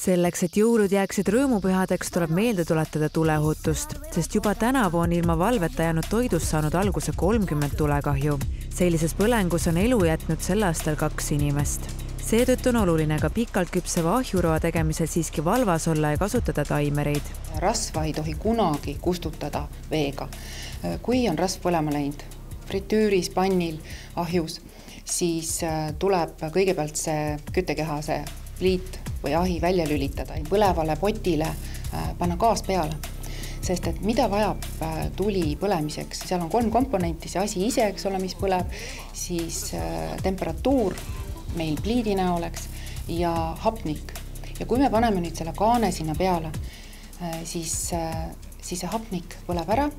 Selleks, et jõulud jääksid rõõmupühadeks, tuleb meelde tuletada tuleohutust, sest juba tänavu on ilma valveta jäänud toidust saanud alguse 30 tulekahju. Sellises põlengus on elu jätnud sel aastal 2 inimest. Seetõttu on oluline ka pikalt küpseva ahjuroa tegemisel siiski valvas olla ja kasutada taimereid. Rasva ei tohi kunagi kustutada veega. Kui on rasv põlema läinud fritüüris, pannil, ahjus, siis tuleb kõigepealt see küttekeha, see pliit või ahi välja lülitada. Põlevale potile panna gaas peale, sest et mida vajab tuli põlemiseks? Seal on 3 komponenti, see asi ise, eks ole, mis põleb, siis temperatuur meil pliidi näoleks ja hapnik. Ja kui me paneme nüüd selle kaane sinna peale, siis see hapnik põleb ära.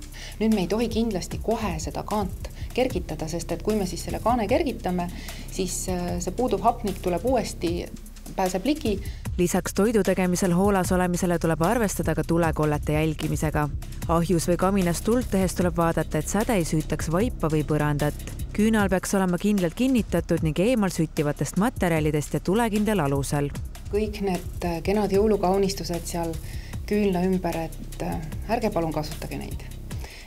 Nüüd me ei tohi kindlasti kohe seda kaant kergitada, sest et kui me siis selle kaane kergitame, siis see puuduv hapnik tuleb uuesti, pääseb ligi. Lisaks toidu tegemisel hoolas olemisele tuleb arvestada ka tulekollete jälgimisega. Ahjus või kaminas tuld tehes tuleb vaadata, et säde ei süütaks vaipa või põrandat. Küünal peaks olema kindlalt kinnitatud ning eemal süttivatest materjalidest ja tulekindel alusel. Kõik need kenad jõulukaunistused seal küünla ümber, et ärge palun kasutage neid.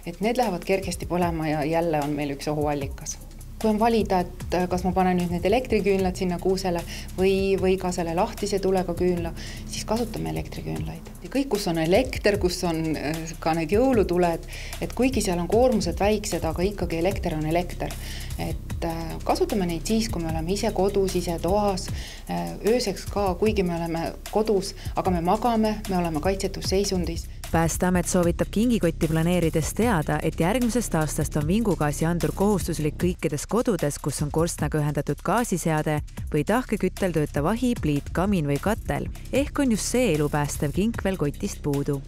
Et need lähevad kergesti põlema ja jälle on meil üks ohuallikas. Kui on valida, et kas ma panen nüüd need elektriküünlad sinna kuusele või ka selle lahtise tulega küünla, siis kasutame elektriküünlaid. Ja kõik, kus on elekter, kus on ka need jõulutuled, et kuigi seal on koormused väiksed, aga ikkagi elekter on elekter. Et kasutame neid siis, kui me oleme ise kodus, ise toas, ööseks ka, kuigi me oleme kodus, aga me magame, me oleme kaitsetus seisundis. Päästeamet soovitab kingikotti planeerides teada, et järgmisest aastast on vingugaasiandur kohustuslik kõikides kodudes, kus on korstnaga ühendatud gaasiseade või tahkeküttel töötav ahi, pliit, kamin või katel. Ehk on just see elupäästev kink veel kotist puudu.